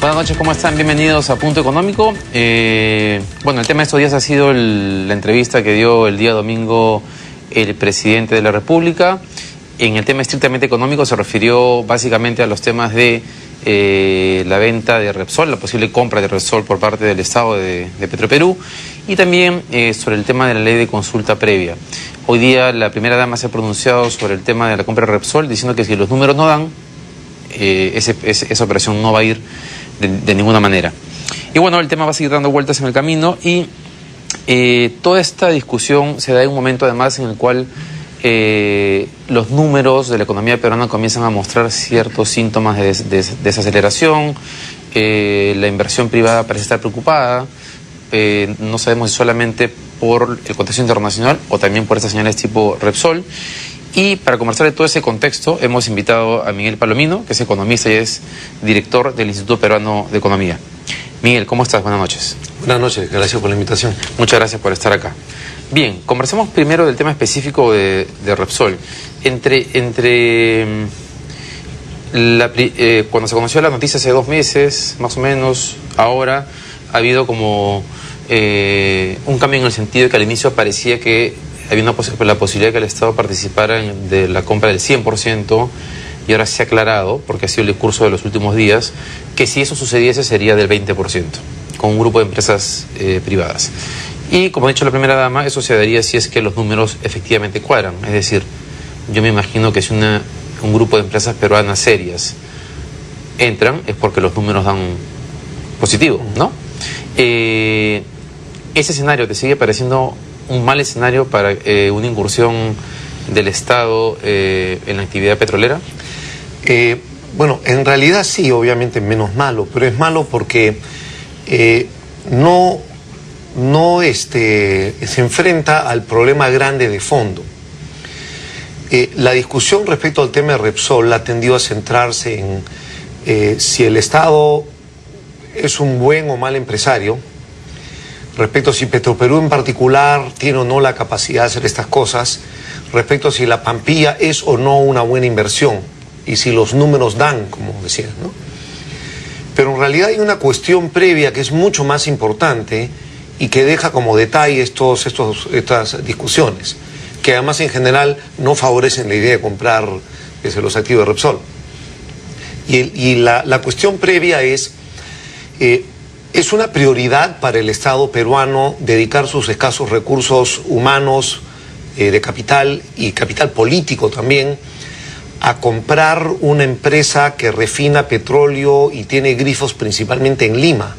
Buenas noches, ¿cómo están? Bienvenidos a Punto Económico. Bueno, el tema de estos días ha sido la entrevista que dio el día domingo el presidente de la República. En el tema estrictamente económico se refirió básicamente a los temas de la venta de Repsol, la posible compra de Repsol por parte del Estado de Petroperú, y también sobre el tema de la ley de consulta previa. Hoy día la primera dama se ha pronunciado sobre el tema de la compra de Repsol, diciendo que si los números no dan, esa operación no va a ir de ninguna manera. Y bueno, el tema va a seguir dando vueltas en el camino y toda esta discusión se da en un momento además en el cual los números de la economía peruana comienzan a mostrar ciertos síntomas de desaceleración, la inversión privada parece estar preocupada, no sabemos si solamente por el contexto internacional o también por estas señales tipo Repsol. Y para conversar de todo ese contexto hemos invitado a Miguel Palomino, que es economista y es director del Instituto Peruano de Economía. Miguel, ¿cómo estás? Buenas noches. Buenas noches, gracias por la invitación. Muchas gracias por estar acá. Bien, conversemos primero del tema específico de Repsol. Cuando se conoció la noticia hace 2 meses, más o menos, ahora ha habido como un cambio en el sentido de que al inicio parecía que había la posibilidad de que el Estado participara de la compra del 100%, y ahora se ha aclarado, porque ha sido el discurso de los últimos días, que si eso sucediese sería del 20%, con un grupo de empresas privadas. Y como ha dicho la primera dama, eso se daría si es que los números efectivamente cuadran. Es decir, yo me imagino que si un grupo de empresas peruanas serias entran, es porque los números dan positivo, ¿no? ¿Ese escenario te sigue pareciendo un mal escenario para una incursión del Estado en la actividad petrolera? Bueno, en realidad sí, obviamente menos malo, pero es malo porque no se enfrenta al problema grande de fondo. La discusión respecto al tema de Repsol ha tendido a centrarse en si el Estado es un buen o mal empresario, respecto a si Petroperú en particular tiene o no la capacidad de hacer estas cosas, respecto a si la Pampilla es o no una buena inversión, y si los números dan, como decían, ¿no? Pero en realidad hay una cuestión previa que es mucho más importante y que deja como detalle estas discusiones, que además en general no favorecen la idea de comprar los activos de Repsol. Y la cuestión previa es una prioridad para el Estado peruano dedicar sus escasos recursos humanos, de capital y capital político también, a comprar una empresa que refina petróleo y tiene grifos principalmente en Lima.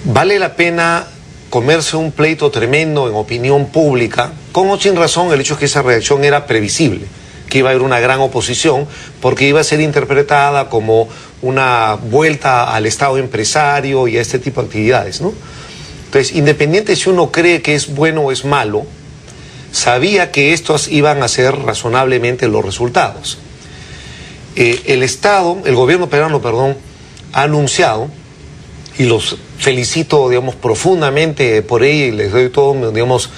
¿Vale la pena comerse un pleito tremendo en opinión pública? Con o sin razón, el hecho es que esa reacción era previsible, que iba a haber una gran oposición, porque iba a ser interpretada como una vuelta al Estado empresario y a este tipo de actividades, ¿no? Entonces, independiente si uno cree que es bueno o es malo, sabía que estos iban a ser razonablemente los resultados. El gobierno peruano, ha anunciado, y los felicito, digamos, profundamente por ello, y les doy todo, digamos,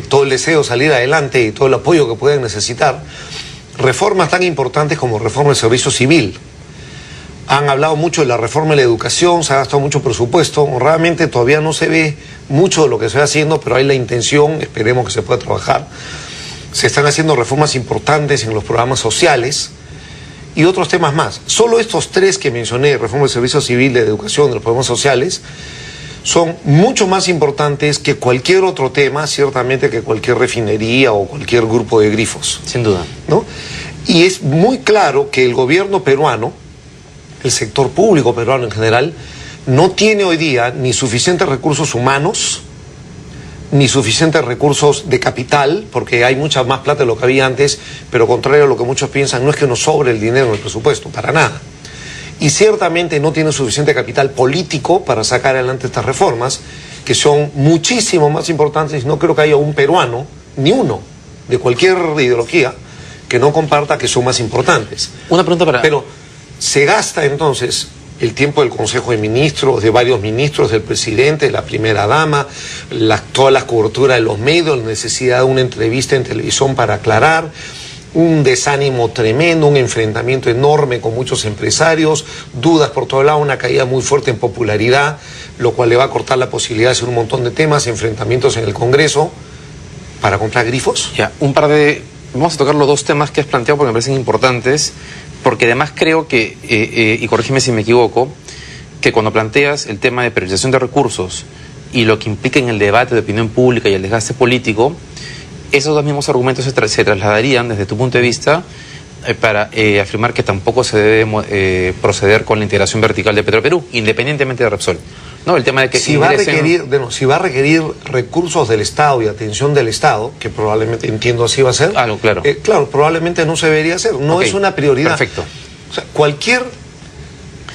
todo el deseo de salir adelante y todo el apoyo que puedan necesitar, reformas tan importantes como reforma del servicio civil. Han hablado mucho de la reforma de la educación, se ha gastado mucho presupuesto, honradamente todavía no se ve mucho de lo que se va haciendo, pero hay la intención, esperemos que se pueda trabajar. Se están haciendo reformas importantes en los programas sociales y otros temas más. Solo estos 3 que mencioné, reforma del servicio civil, de educación, de los programas sociales, son mucho más importantes que cualquier otro tema, ciertamente, que cualquier refinería o cualquier grupo de grifos. Sin duda, ¿no? Y es muy claro que el gobierno peruano, el sector público peruano en general, no tiene hoy día ni suficientes recursos humanos, ni suficientes recursos de capital, porque hay mucha más plata de lo que había antes, pero contrario a lo que muchos piensan, no es que nos sobre el dinero en el presupuesto, para nada. Y ciertamente no tiene suficiente capital político para sacar adelante estas reformas, que son muchísimo más importantes. No creo que haya un peruano, ni uno, de cualquier ideología, que no comparta que son más importantes. Una pregunta para... Pero se gasta entonces el tiempo del Consejo de Ministros, de varios ministros, del presidente, de la primera dama, toda la cobertura de los medios, la necesidad de una entrevista en televisión para aclarar, un desánimo tremendo, un enfrentamiento enorme con muchos empresarios, dudas por todo lado, una caída muy fuerte en popularidad, lo cual le va a cortar la posibilidad de hacer un montón de temas, enfrentamientos en el Congreso, para comprar grifos. Ya, vamos a tocar los dos temas que has planteado porque me parecen importantes, porque además creo que, y corrígeme si me equivoco, que cuando planteas el tema de priorización de recursos y lo que implica en el debate de opinión pública y el desgaste político, esos dos mismos argumentos se trasladarían desde tu punto de vista para afirmar que tampoco se debe proceder con la integración vertical de Petroperú, independientemente de Repsol. No, el tema de que si va a requerir recursos del Estado y atención del Estado, que probablemente entiendo así va a ser, claro. Claro, probablemente no se debería hacer, no es una prioridad. Perfecto. O sea, cualquier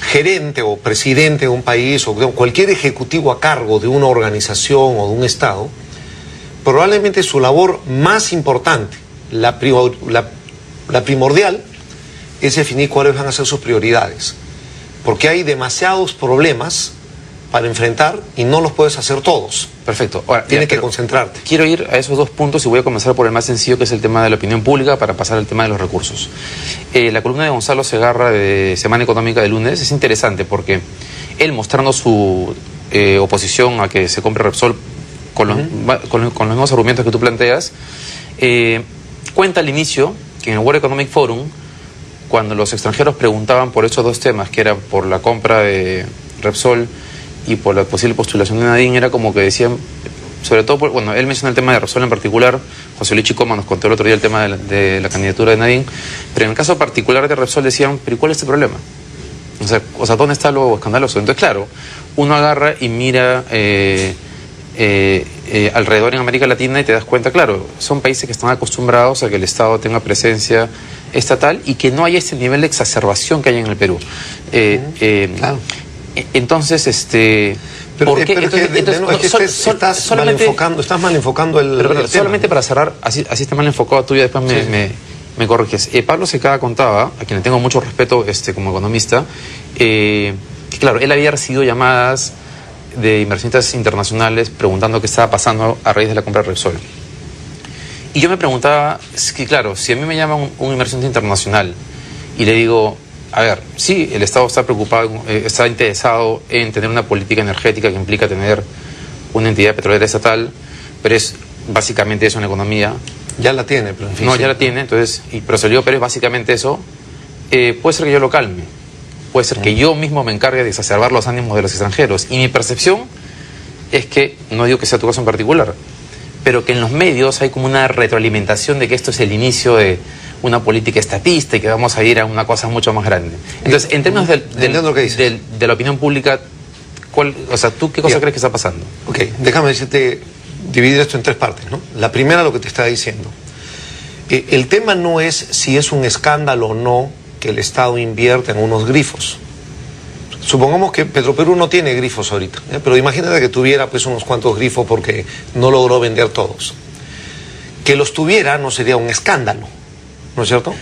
gerente o presidente de un país o cualquier ejecutivo a cargo de una organización o de un Estado, probablemente su labor más importante, la primordial, es definir cuáles van a ser sus prioridades. Porque hay demasiados problemas para enfrentar y no los puedes hacer todos. Perfecto. Ahora, tienes que concentrarte. Quiero ir a esos dos puntos y voy a comenzar por el más sencillo, que es el tema de la opinión pública, para pasar al tema de los recursos. La columna de Gonzalo Segarra de Semana Económica de lunes es interesante porque él, mostrando su oposición a que se compre Repsol con los mismos argumentos que tú planteas, cuenta al inicio que en el World Economic Forum, cuando los extranjeros preguntaban por esos dos temas, que era por la compra de Repsol y por la posible postulación de Nadine, era como que decían, sobre todo, bueno, él menciona el tema de Repsol en particular, José Luis Chicoma nos contó el otro día el tema de la candidatura de Nadine, pero en el caso particular de Repsol decían, pero ¿cuál es el problema? O sea, ¿dónde está lo escandaloso? Entonces, claro, uno agarra y mira alrededor en América Latina y te das cuenta, claro, son países que están acostumbrados a que el Estado tenga presencia estatal y que no hay este nivel de exacerbación que hay en el Perú. Claro. Entonces, estás mal enfocando el tema. Solamente para cerrar, así está mal enfocado tú y después me corriges. Pablo Secada contaba, a quien le tengo mucho respeto como economista, que claro, él había recibido llamadas de inversionistas internacionales preguntando qué estaba pasando a raíz de la compra de Repsol. Y yo me preguntaba, es que claro, si a mí me llama un inversionista internacional y le digo, a ver, sí, el Estado está preocupado, está interesado en tener una política energética que implica tener una entidad petrolera estatal, pero es básicamente eso en la economía. Ya la tiene, pero en fin. No, ya la tiene, entonces, pero se le digo, pero es básicamente eso, puede ser que yo lo calme, puede ser que yo mismo me encargue de exacerbar los ánimos de los extranjeros. Y mi percepción es que, no digo que sea tu caso en particular, pero que en los medios hay como una retroalimentación de que esto es el inicio de una política estatista y que vamos a ir a una cosa mucho más grande. Entonces, en términos de la opinión pública, ¿tú qué cosa crees que está pasando? Ok, déjame decirte, dividir esto en tres partes, ¿no? La primera, lo que te estaba diciendo. El tema no es si es un escándalo o no que el Estado invierta en unos grifos. Supongamos que Petroperú no tiene grifos ahorita, pero imagínate que tuviera pues unos cuantos grifos porque no logró vender todos. Que los tuviera no sería un escándalo, ¿no es cierto?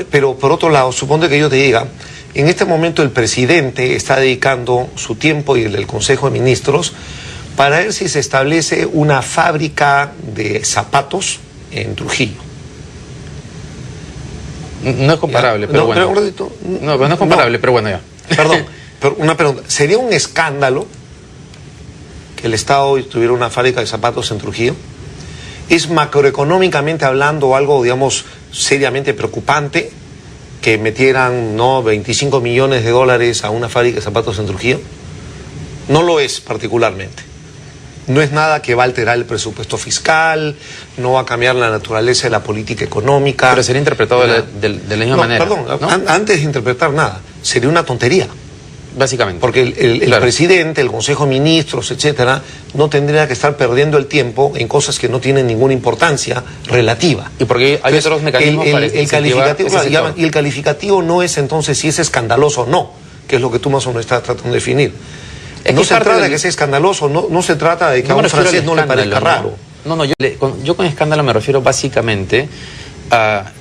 Pero por otro lado, suponte que yo te diga, en este momento el presidente está dedicando su tiempo y el del Consejo de Ministros para ver si se establece una fábrica de zapatos en Trujillo. No es comparable, pero bueno. No, pero no es comparable, pero bueno, ya. Perdón, pero una pregunta. ¿Sería un escándalo que el Estado tuviera una fábrica de zapatos en Trujillo? ¿Es macroeconómicamente hablando algo, digamos, seriamente preocupante que metieran 25 millones de dólares a una fábrica de zapatos en Trujillo? No lo es particularmente. No es nada que va a alterar el presupuesto fiscal, no va a cambiar la naturaleza de la política económica. Pero sería interpretado de la misma manera. Perdón, ¿no? Antes de interpretar nada, sería una tontería. Básicamente. Porque el presidente, el Consejo de Ministros, etcétera, no tendría que estar perdiendo el tiempo en cosas que no tienen ninguna importancia relativa. Y porque hay otros mecanismos para el calificativo, y el calificativo no es entonces si es escandaloso o no, que es lo que tú más o menos estás tratando de definir. No se trata de que sea escandaloso, no se trata de que a un francés no le parezca raro. No, yo con escándalo me refiero básicamente a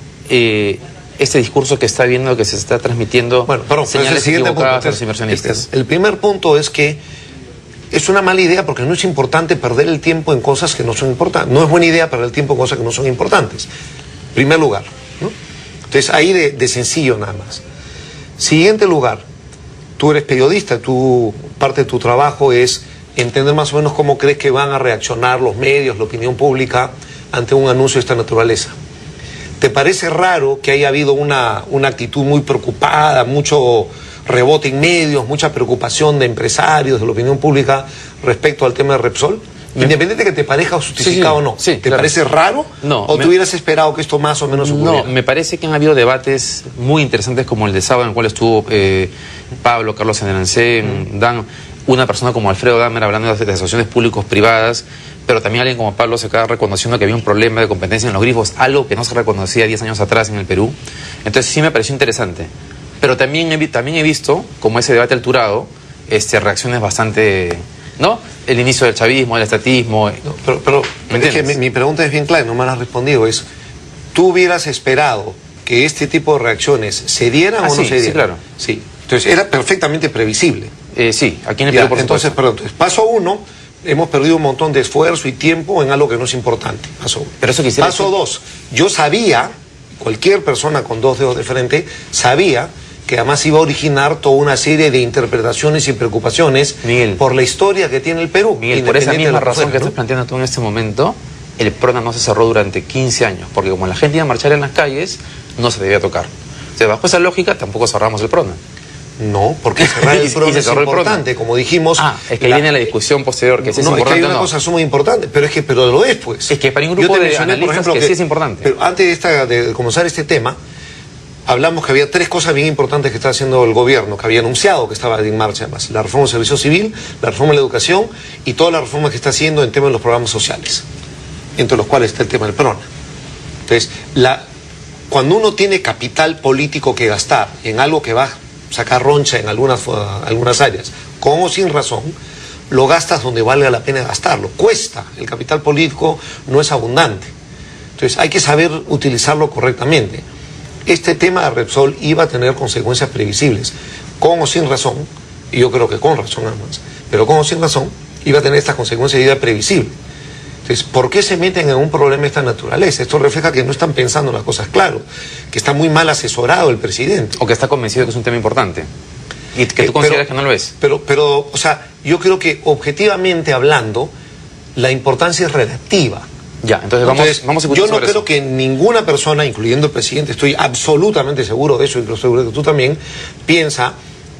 este discurso que está viendo que se está transmitiendo, bueno, señales equivocadas a los inversionistas? El primer punto es que es una mala idea porque no es importante perder el tiempo en cosas que no son importantes. No es buena idea perder el tiempo en cosas que no son importantes. En primer lugar, ¿no? Entonces, ahí de sencillo nada más. Siguiente lugar, tú eres periodista, parte de tu trabajo es entender más o menos cómo crees que van a reaccionar los medios, la opinión pública ante un anuncio de esta naturaleza. ¿Te parece raro que haya habido una actitud muy preocupada, mucho rebote en medios, mucha preocupación de empresarios, de la opinión pública respecto al tema de Repsol? Independiente de que te parezca justificado o no. Sí, ¿Te parece raro? No. ¿O tú hubieras esperado que esto más o menos ocurriera? No, me parece que han habido debates muy interesantes como el de sábado, en el cual estuvo Pablo, Carlos Enerancén, Dan, una persona como Alfredo Damer hablando de asociaciones públicos-privadas, pero también alguien como Pablo se acaba reconociendo que había un problema de competencia en los grifos, algo que no se reconocía 10 años atrás en el Perú. Entonces sí me pareció interesante. Pero también he visto, como ese debate alturado, reacciones bastante... ¿no? El inicio del chavismo, del estatismo... No, pero es que mi pregunta es bien clara, no me la has respondido. ¿Tú hubieras esperado que este tipo de reacciones se dieran o no se dieran? Sí, claro. Sí. Entonces era perfectamente previsible. Sí, aquí en el Perú, por entonces, paso 1, hemos perdido un montón de esfuerzo y tiempo en algo que no es importante. Paso 1. Pero eso quisiera Paso 2, yo sabía, cualquier persona con 2 dedos de frente, sabía que además iba a originar toda una serie de interpretaciones y preocupaciones, Miguel, por la historia que tiene el Perú. Miguel, por esa misma razón que estás planteando tú en este momento, el PRONA no se cerró durante 15 años, porque como la gente iba a marchar en las calles, no se debía tocar. O sea, bajo esa lógica, tampoco cerramos el PRONA. No, porque cerrar el PRONA es importante, como dijimos... es que ahí viene la discusión posterior, que sí es importante. Es que hay una cosa sumamente importante, pero lo es, pues. Es que para un grupo de analistas por ejemplo, que sí es importante. Pero antes de comenzar este tema, hablamos que había 3 cosas bien importantes que estaba haciendo el gobierno, que había anunciado que estaba en marcha además. La reforma del servicio civil, la reforma de la educación y toda la reforma que está haciendo en temas de los programas sociales, entre los cuales está el tema del PRONA. Entonces, cuando uno tiene capital político que gastar en algo que va a sacar roncha en algunas áreas, con o sin razón, lo gastas donde valga la pena gastarlo. Cuesta, el capital político no es abundante. Entonces, hay que saber utilizarlo correctamente. Este tema de Repsol iba a tener consecuencias previsibles, con o sin razón, y yo creo que con razón además, pero con o sin razón, iba a tener estas consecuencias y era previsible. Entonces, ¿por qué se meten en un problema de esta naturaleza? Esto refleja que no están pensando las cosas claro, que está muy mal asesorado el presidente. O que está convencido de que es un tema importante, y que tú consideras que no lo es. Pero, o sea, yo creo que objetivamente hablando, la importancia es relativa. Ya, entonces vamos a escuchar. Yo no creo que ninguna persona, incluyendo el presidente, estoy absolutamente seguro de eso, y creo seguro que tú también, piensa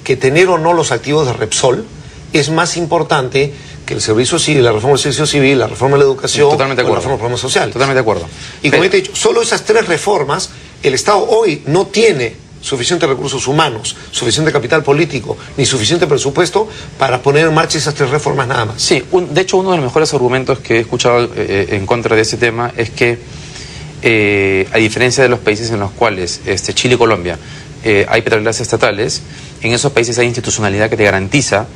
que tener o no los activos de Repsol es más importante que el servicio civil, la reforma del servicio civil, la reforma de la educación, Totalmente de acuerdo. La reforma del programa social. Totalmente de acuerdo. Y como he dicho, solo esas 3 reformas, el Estado hoy no tiene suficientes recursos humanos, suficiente capital político, ni suficiente presupuesto para poner en marcha esas 3 reformas nada más. Sí, de hecho uno de los mejores argumentos que he escuchado en contra de ese tema es que a diferencia de los países en los cuales Chile y Colombia hay petroleras estatales, en esos países hay institucionalidad que te garantiza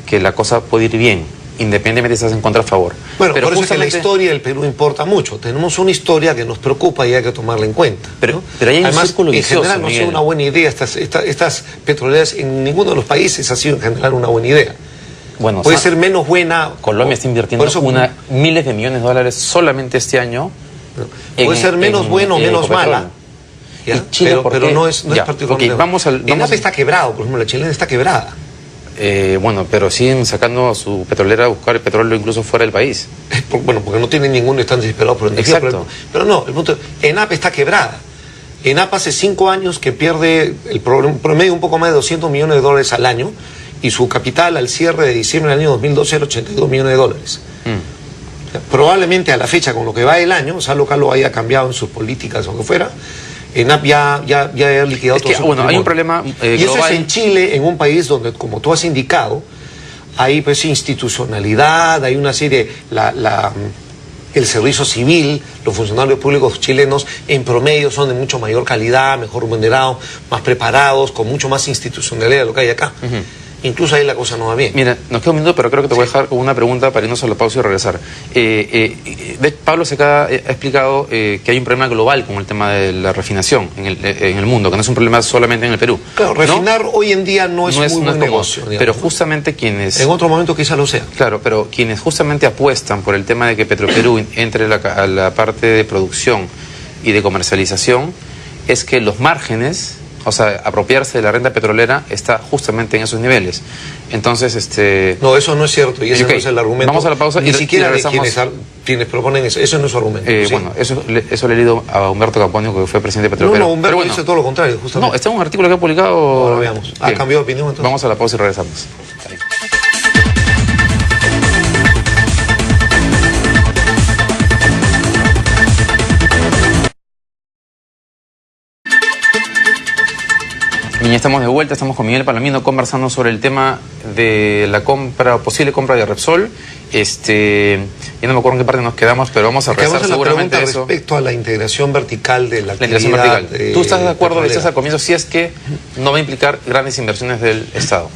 que la cosa puede ir bien, independientemente si estás en contra o a favor. Bueno, pero por eso es que la historia del Perú importa mucho. Tenemos una historia que nos preocupa y hay que tomarla en cuenta. Pero hay un círculo vicioso, en general no es una buena idea. Estas petroleras en ninguno de los países ha sido en general una buena idea. Bueno, puede ser menos buena. Colombia está invirtiendo miles de millones de dólares solamente este año. Puede ser menos buena o menos mala. ¿Y Chile, pero no es particularmente. Okay, ENAP está quebrado, por ejemplo, la chilena está quebrada. Bueno, pero siguen sacando a su petrolera a buscar el petróleo incluso fuera del país. Bueno, porque no tienen ninguno, están desesperados por energía. Pero no, el punto es, ENAP está quebrada. ENAP hace 5 años que pierde el promedio un poco más de 200 millones de dólares al año y su capital al cierre de diciembre del año 2012 era 82 millones de dólares. O sea, probablemente a la fecha, con lo que va el año, o sea, local lo haya cambiado en sus políticas o lo que fuera, ENAP ya ha liquidado todo su patrimonio. Hay un problema y eso es en Chile, en un país donde, como tú has indicado, hay pues institucionalidad, hay una serie, el servicio civil, los funcionarios públicos chilenos en promedio son de mucho mayor calidad, mejor remunerados, más preparados, con mucho más institucionalidad de lo que hay acá. incluso ahí la cosa no va bien. Mira, nos queda un minuto, pero creo que te voy a dejar con una pregunta para irnos a la pausa y regresar. Pablo Secada ha explicado que hay un problema global con el tema de la refinación en el mundo, que no es un problema solamente en el Perú. Claro, refinar hoy en día no es muy buen negocio. Digamos, pero justamente quienes... En otro momento quizá lo sea. Claro, pero quienes justamente apuestan por el tema de que Petroperú entre a la parte de producción y de comercialización, es que los márgenes... O sea, apropiarse de la renta petrolera está justamente en esos niveles. Entonces, No, eso no es cierto y ese no es el argumento. Vamos a la pausa. Ni siquiera quienes proponen eso. Eso no es su argumento. Sí. Bueno, eso le he leído a Humberto Campónico, que fue presidente de Petroperú. No, Humberto dice todo lo contrario, justamente. No, está en un artículo que ha publicado... Ahora veamos. ¿Ha cambiado de opinión entonces? Vamos a la pausa y regresamos. Y ya estamos de vuelta, estamos con Miguel Palomino conversando sobre el tema de la posible compra de Repsol. Ya no me acuerdo en qué parte nos quedamos, pero vamos a regresar seguramente a eso. Respecto a la integración vertical de la actividad. Vertical. ¿Tú estás de acuerdo, decías al comienzo, si es que no va a implicar grandes inversiones del Estado?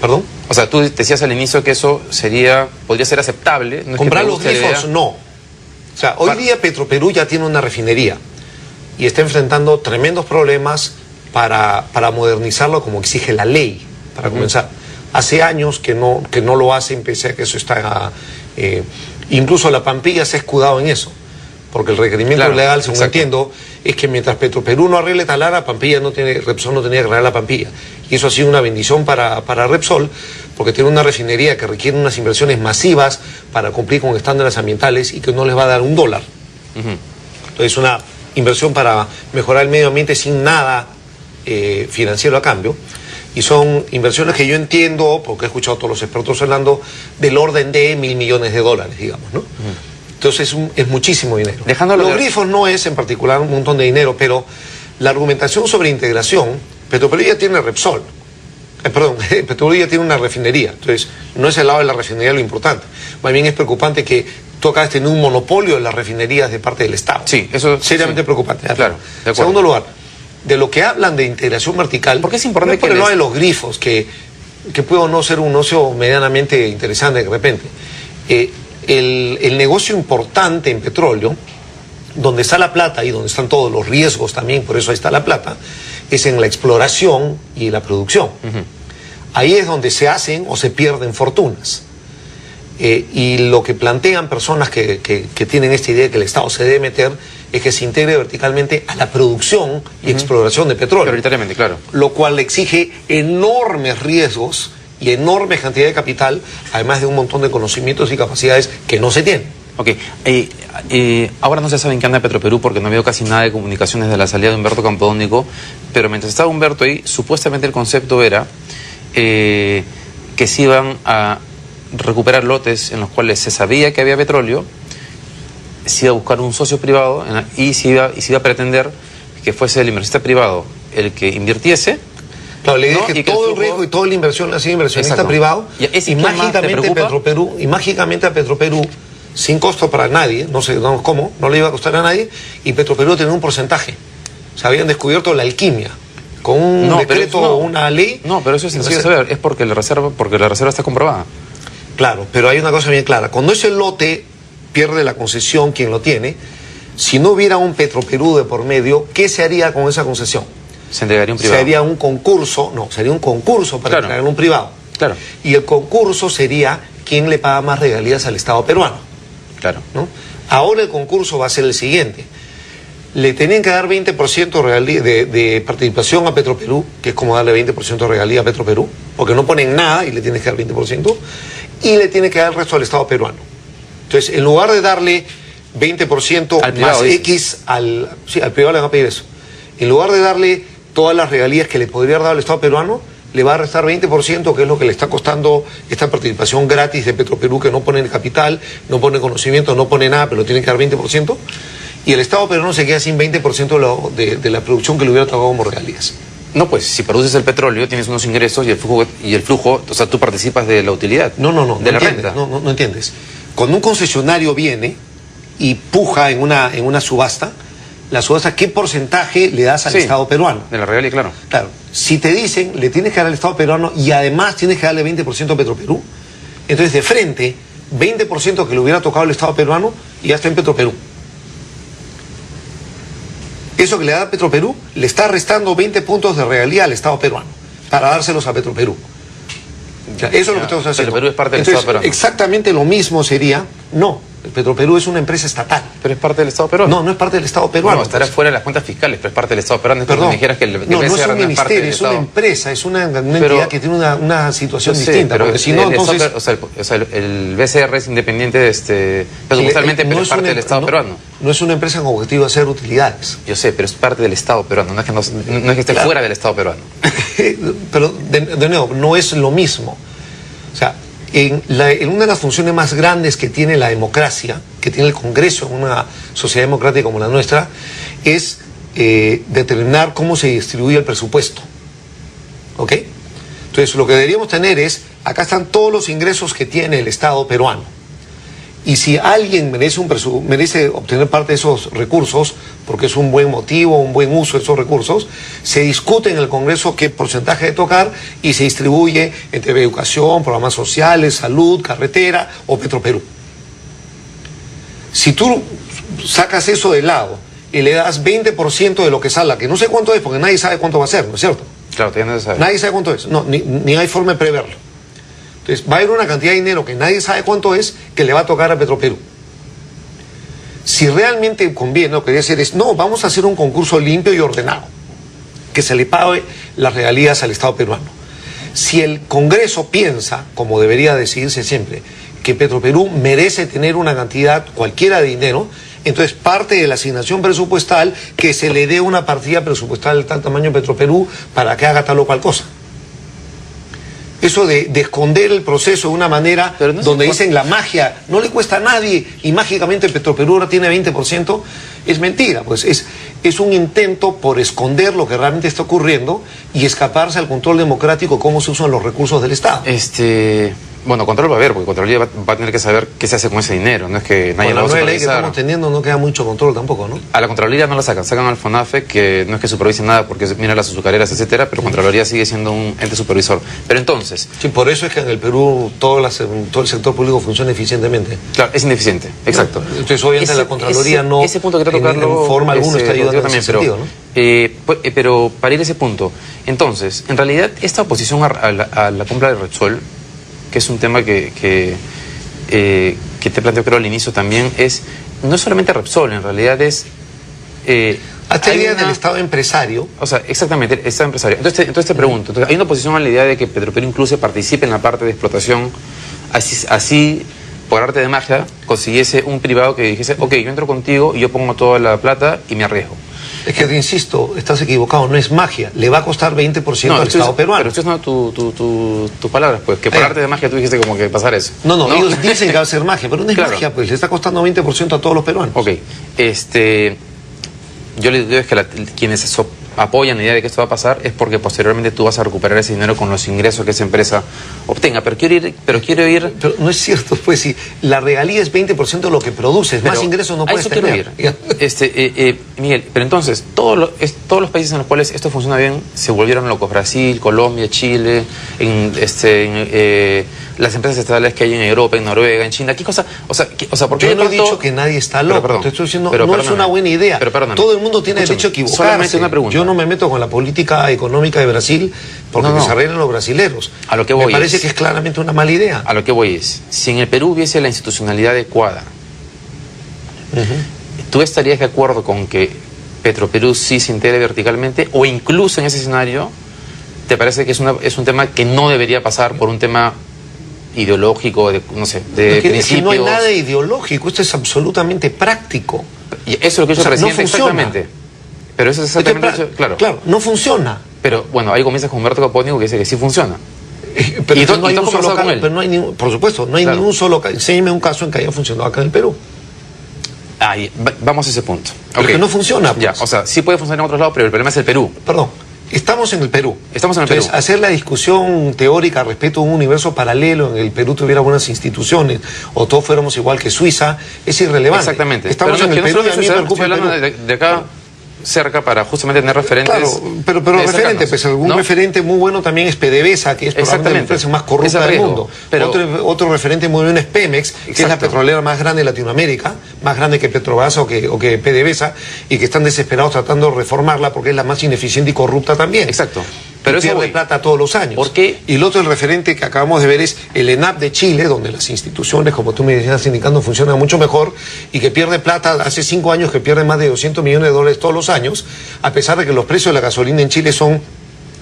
¿Perdón? O sea, tú decías al inicio que eso podría ser aceptable. ¿No comprar los grifos? No. O sea, hoy día Petroperú ya tiene una refinería y está enfrentando tremendos problemas para modernizarlo como exige la ley, para comenzar. Hace años que no lo hacen, pese a que eso está... incluso la Pampilla se ha escudado en eso, porque el requerimiento legal, según entiendo, es que mientras Petroperú no arregle Talara, Repsol no tenía que arreglar la Pampilla. Y eso ha sido una bendición para Repsol, porque tiene una refinería que requiere unas inversiones masivas para cumplir con estándares ambientales y que no les va a dar $1. Entonces, una inversión para mejorar el medio ambiente sin nada financiero a cambio, y son inversiones que yo entiendo, porque he escuchado a todos los expertos hablando, del orden de $1.000 millones, digamos, ¿no? Entonces es muchísimo dinero. Los grifos no es en particular un montón de dinero, pero la argumentación sobre integración, Petroperú ya tiene Repsol, Petroperú ya tiene una refinería, entonces no es el lado de la refinería lo importante, más bien es preocupante que tú acabas de tener un monopolio de las refinerías de parte del Estado. Sí, eso seriamente preocupante. Claro, de acuerdo. Segundo lugar, de lo que hablan de integración vertical, porque es importante no es por el lado de los grifos, que puede o no ser un negocio medianamente interesante de repente. El negocio importante en petróleo, donde está la plata y donde están todos los riesgos también, por eso ahí está la plata, es en la exploración y la producción. Ahí es donde se hacen o se pierden fortunas. Y lo que plantean personas que tienen esta idea de que el Estado se debe meter es que se integre verticalmente a la producción y exploración de petróleo. Prioritariamente, claro. Lo cual exige enormes riesgos y enorme cantidad de capital, además de un montón de conocimientos y capacidades que no se tienen. Ok. Ahora no se sabe en qué anda Petroperú porque no ha habido casi nada de comunicaciones de la salida de Humberto Campodónico, pero mientras estaba Humberto ahí, supuestamente el concepto era que se iban a recuperar lotes en los cuales se sabía que había petróleo, se iba a buscar un socio privado y se iba a pretender que fuese el inversionista privado el que invirtiese. Claro, le dije que todo el riesgo y toda la inversión ha sido inversionista privado y mágicamente a Petroperú, sin costo para nadie, no sé cómo, no le iba a costar a nadie, y Petroperú tenía un porcentaje. Se habían descubierto la alquimia. Con un decreto o una ley. No, pero eso es sencillo de saber, es porque la reserva está comprobada. Claro, pero hay una cosa bien clara. Cuando ese lote pierde la concesión, quien lo tiene, si no hubiera un Petroperú de por medio, ¿qué se haría con esa concesión? Se entregaría a un privado. Se haría un concurso, sería un concurso para entregar a un privado. Claro. Y el concurso sería quién le paga más regalías al Estado peruano. Claro. ¿No? Ahora el concurso va a ser el siguiente. Le tenían que dar 20% de participación a Petroperú, que es como darle 20% de regalía a Petroperú, porque no ponen nada y le tienes que dar 20%, y le tiene que dar el resto al Estado peruano. Entonces, en lugar de darle 20% al más privado, X al privado le van a pedir eso. En lugar de darle todas las regalías que le podría haber dado al Estado peruano, le va a restar 20%, que es lo que le está costando esta participación gratis de Petroperú, que no pone capital, no pone conocimiento, no pone nada, pero tiene que dar 20%. Y el Estado peruano se queda sin 20% de la producción que le hubiera tocado como regalías. No, pues si produces el petróleo, tienes unos ingresos y el flujo, o sea, tú participas de la utilidad. No entiendes, renta. No entiendes. Cuando un concesionario viene y puja en una subasta, la subasta, ¿qué porcentaje le das al Estado peruano? De la regalía, claro. Claro, si te dicen, le tienes que dar al Estado peruano y además tienes que darle 20% a Petroperú, entonces de frente, 20% que le hubiera tocado al Estado peruano y ya está en Petroperú. Eso que le da a Petroperú le está restando 20 puntos de regalía al Estado peruano para dárselos a Petroperú. O sea, eso es lo que estamos haciendo. Petroperú es parte del Entonces, Estado peruano. Exactamente lo mismo sería, no, Petroperú es una empresa estatal. Pero es parte del Estado peruano. No, no es parte del Estado peruano. No, estará fuera de las cuentas fiscales, pero es parte del Estado peruano. Perdón, me dijeras que el no es un ministerio, es una empresa, es una entidad que tiene una situación distinta. Pero porque si no, entonces... el BCR es independiente, presupuestalmente, pero es parte del Estado peruano. No es una empresa con objetivo de hacer utilidades. Yo sé, pero es parte del Estado peruano, no es que esté fuera del Estado peruano. Pero, de nuevo, no es lo mismo. O sea, en una de las funciones más grandes que tiene la democracia, que tiene el Congreso en una sociedad democrática como la nuestra, es determinar cómo se distribuye el presupuesto. ¿Ok? Entonces, lo que deberíamos tener es, acá están todos los ingresos que tiene el Estado peruano. Y si alguien merece obtener parte de esos recursos, porque es un buen motivo, un buen uso de esos recursos, se discute en el Congreso qué porcentaje de tocar y se distribuye entre educación, programas sociales, salud, carretera o Petroperú. Si tú sacas eso de lado y le das 20% de lo que salga, que no sé cuánto es, porque nadie sabe cuánto va a ser, ¿no es cierto? Claro, todavía no se sabe. Nadie sabe cuánto es, no, ni hay forma de preverlo. Entonces, va a haber una cantidad de dinero que nadie sabe cuánto es, que le va a tocar a Petroperú. Si realmente conviene, lo que debe hacer es, no, vamos a hacer un concurso limpio y ordenado, que se le pague las regalías al Estado peruano. Si el Congreso piensa, como debería decidirse siempre, que Petroperú merece tener una cantidad cualquiera de dinero, entonces parte de la asignación presupuestal, que se le dé una partida presupuestal de tal tamaño a Petroperú para que haga tal o cual cosa. Eso de esconder el proceso de una manera donde dicen la magia no le cuesta a nadie y mágicamente Petroperú ahora tiene 20%, es mentira. Pues es un intento por esconder lo que realmente está ocurriendo y escaparse al control democrático de cómo se usan los recursos del Estado. Bueno, control va a haber, porque Contraloría va a tener que saber qué se hace con ese dinero. No es que nadie lo va a supervisar. La nueva ley que estamos teniendo no queda mucho control tampoco, ¿no? A la Contraloría no la sacan al FONAFE, que no es que supervise nada porque mira las azucareras, etcétera, pero Contraloría sigue siendo un ente supervisor. Pero entonces... Sí, por eso es que en el Perú todo el sector público funciona eficientemente. Claro, es ineficiente, exacto. No, entonces obviamente la Contraloría ese punto que tocarlo, en forma alguna está ayudando también, en ese sentido, ¿no? Pero para ir a ese punto, entonces, en realidad esta oposición a la compra de Repsol, que es un tema que te planteo creo al inicio también, no es solamente Repsol, en realidad es... hasta la idea del Estado empresario. O sea, exactamente, el Estado empresario. Entonces te pregunto, hay una oposición a la idea de que Petroperú incluso participe en la parte de explotación, así por arte de magia, consiguiese un privado que dijese, ok, yo entro contigo y yo pongo toda la plata y me arriesgo. Es que te insisto, estás equivocado, no es magia, le va a costar 20% al Estado peruano. Pero esto es tus palabras, pues, que por arte de magia tú dijiste como que pasar eso. No, ellos dicen que va a ser magia, pero no es magia, pues, le está costando 20% a todos los peruanos. Ok, yo les digo es que quienes apoyan la idea de que esto va a pasar es porque posteriormente tú vas a recuperar ese dinero con los ingresos que esa empresa obtenga. Pero quiero ir... Pero no es cierto, pues si la regalía es 20% de lo que produces, más ingresos no puedes tener. Miguel, pero entonces, todos los países en los cuales esto funciona bien se volvieron locos. Brasil, Colombia, Chile, las empresas estatales que hay en Europa, en Noruega, en China. ¿Qué cosa? ¿por qué yo no he dicho que nadie está loco. Te estoy diciendo, no es una buena idea. Todo el mundo tiene derecho a equivocarse. Solamente una pregunta. Yo no me meto con la política económica de Brasil porque se arreglen los brasileros. A lo que voy me parece que es claramente una mala idea. A lo que voy es, si en el Perú hubiese la institucionalidad adecuada, ¿tú estarías de acuerdo con que Petroperú sí se integre verticalmente o incluso en ese escenario te parece que es un tema que no debería pasar por un tema ideológico, de principios? Es que no hay nada de ideológico, esto es absolutamente práctico. Y eso es lo que yo presidente, no funciona. Exactamente. Pero eso es exactamente claro, no funciona. Pero bueno, hay comienzas con Humberto Capónico que dice que sí funciona. Pero no hay un solo caso, pero no hay ningún, por supuesto, no hay ningún solo caso. Enséñame un caso en que haya funcionado acá en el Perú. Vamos a ese punto. Porque no funciona. Pues. Ya, o sea, sí puede funcionar en otros lados, pero el problema es el Perú. Perdón. Estamos en el Perú. Entonces, hacer la discusión teórica respecto a un universo paralelo en el Perú tuviera buenas instituciones o todos fuéramos igual que Suiza es irrelevante. Exactamente. Estamos en el Perú y a mí me preocupa el Perú. De acá cerca para justamente tener referentes. Claro, pero referente, pues algún referente muy bueno también es PDVSA, que es probablemente la empresa más corrupta del mundo. Pero otro referente muy bueno es Pemex, que es la petrolera más grande de Latinoamérica, más grande que Petrobras o que PDVSA, y que están desesperados tratando de reformarla porque es la más ineficiente y corrupta también. Exacto. Pero pierde plata todos los años. ¿Por qué? Y el otro, el referente que acabamos de ver, es el ENAP de Chile, donde las instituciones, como tú me decías indicando, funcionan mucho mejor y que pierde plata. Hace 5 años que pierde más de 200 millones de dólares todos los años, a pesar de que los precios de la gasolina en Chile son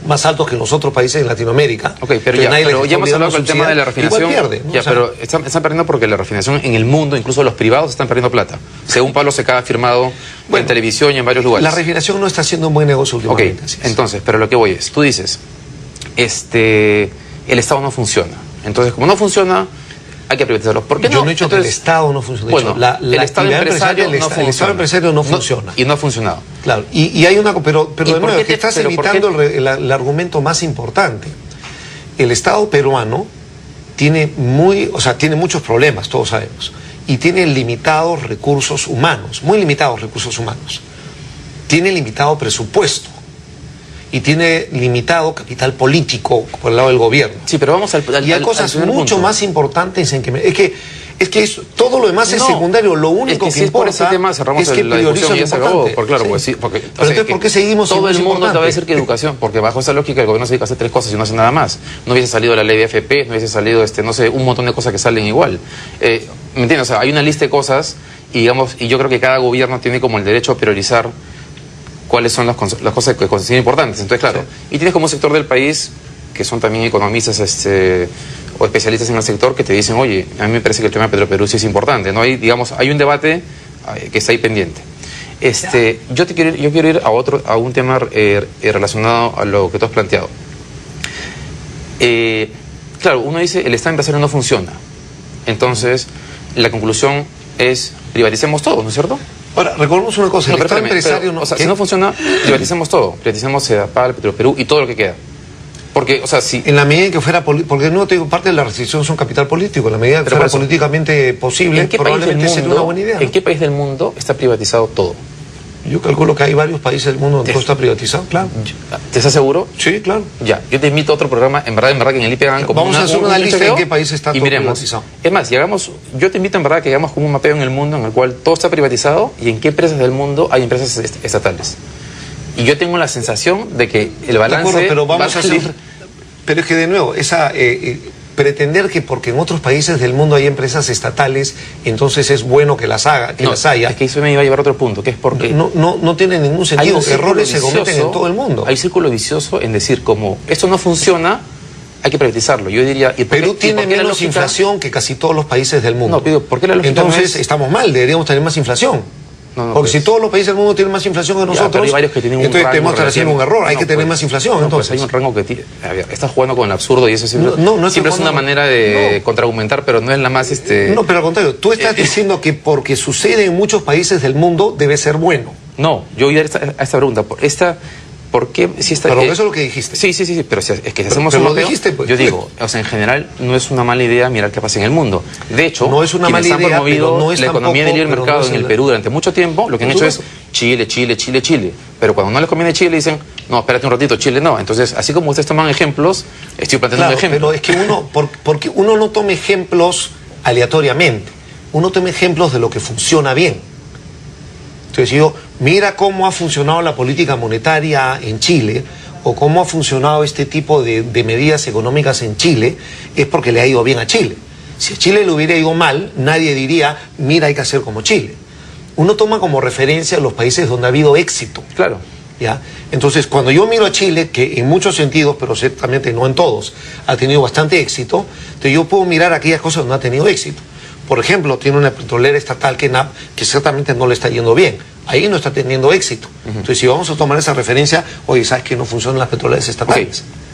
más altos que en los otros países de Latinoamérica. Ok, pero ya hemos hablado del tema de la refinación. Pierde, ¿no? Ya, o sea, pero están perdiendo porque la refinación en el mundo, incluso los privados, están perdiendo plata. Según Pablo Secada ha afirmado en televisión y en varios lugares. La refinación no está haciendo un buen negocio últimamente. Ok, entonces, pero lo que voy es, tú dices, el Estado no funciona. Entonces, como no funciona, hay que privatizarlo. ¿Por qué no? Yo no he dicho que el Estado no funciona. Bueno, el Estado empresario no funciona. Y no ha funcionado. Claro, y hay una... Pero de nuevo, es que estás evitando el argumento más importante. El Estado peruano tiene muchos problemas, todos sabemos, y tiene limitados recursos humanos, muy limitados recursos humanos. Tiene limitado presupuesto. Y tiene limitado capital político por el lado del gobierno. Sí, pero vamos y hay cosas mucho más importantes en que... Es que todo lo demás es secundario. Lo único que importa es que prioriza lo importante. Porque, pero entonces, ¿por qué seguimos todo el mundo te va a decir que educación? Porque bajo esa lógica el gobierno se dedica a hacer 3 cosas y no hace nada más. No hubiese salido la ley de AFP, no hubiese salido, no sé, un montón de cosas que salen igual. ¿Me entiendes? O sea, hay una lista de cosas y yo creo que cada gobierno tiene como el derecho a priorizar cuáles son las cosas que consideran importantes. Entonces, claro, y tienes como un sector del país que son también economistas o especialistas en el sector que te dicen, oye, a mí me parece que el tema de Petroperú sí es importante, ¿no? Hay un debate que está ahí pendiente. Yo quiero ir a un tema relacionado a lo que tú has planteado. Claro, uno dice, el Estado empresario no funciona. Entonces, la conclusión es, privaticemos todo, ¿no es cierto? Ahora, recordemos una cosa, el Estado empresario no... O sea, si no funciona, privaticemos todo. Privaticemos Sedapal, Petroperú y todo lo que queda. Porque, o sea, si... En la medida en que fuera... Porque no te digo, parte de la restricción son capital político. En la medida que fuera políticamente posible, probablemente sería una buena idea, ¿no? ¿En qué país del mundo está privatizado todo? Yo calculo que hay varios países del mundo donde todo está privatizado, claro. ¿Te estás seguro? Sí, claro. Ya, yo te invito a otro programa, en verdad que en el IPE hagan como vamos a hacer una lista de en qué país está todo privatizado. Es más, yo te invito en verdad que hagamos como un mapeo en el mundo en el cual todo está privatizado y en qué empresas del mundo hay empresas estatales. Y yo tengo la sensación de que el balance pero vamos va a salir... Pero es que de nuevo, pretender que porque en otros países del mundo hay empresas estatales, entonces es bueno que las haya. Es que eso me iba a llevar a otro punto, que es porque... No tiene ningún sentido. Errores se cometen en todo el mundo. Hay círculo vicioso en decir, como esto no funciona, hay que privatizarlo. Yo diría... Perú tiene menos inflación que casi todos los países del mundo. No, pero ¿por qué la lógica entonces estamos mal, deberíamos tener más inflación. Porque si todos los países del mundo tienen más inflación que nosotros, hay varios que tienen entonces tenemos que estar haciendo un error, hay que tener más inflación. Entonces hay un rango que tiene. Estás jugando con el absurdo y eso siempre, siempre es una manera de contraargumentar, pero no es la más... No, pero al contrario, tú estás diciendo que porque sucede en muchos países del mundo debe ser bueno. No, yo voy a ir a esta pregunta. ¿Por qué si esta, pero eso es lo que dijiste. Sí, pero es que si hacemos un mapeo, dijiste, pues. Yo digo, o sea, en general no es una mala idea mirar qué pasa en el mundo. De hecho, no es una mala idea, han promovido no es la economía de libre mercado en el Perú durante mucho tiempo, lo que han hecho es Chile. Pero cuando no les conviene Chile dicen, no, espérate un ratito, Chile no. Entonces, así como ustedes toman ejemplos, estoy planteando un ejemplo. Pero es que porque uno no toma ejemplos aleatoriamente, uno toma ejemplos de lo que funciona bien. Entonces digo, mira cómo ha funcionado la política monetaria en Chile o cómo ha funcionado este tipo de medidas económicas en Chile, es porque le ha ido bien a Chile. Si a Chile le hubiera ido mal, nadie diría, mira, hay que hacer como Chile. Uno toma como referencia los países donde ha habido éxito. Claro. ¿Ya? Entonces, cuando yo miro a Chile, que en muchos sentidos, pero ciertamente no en todos, ha tenido bastante éxito, entonces yo puedo mirar aquellas cosas donde ha tenido éxito. Por ejemplo, tiene una petrolera estatal que ENAP, que ciertamente no le está yendo bien. Ahí no está teniendo éxito. Entonces, si vamos a tomar esa referencia, oye, ¿sabes que no funcionan las petroleras estatales? Okay.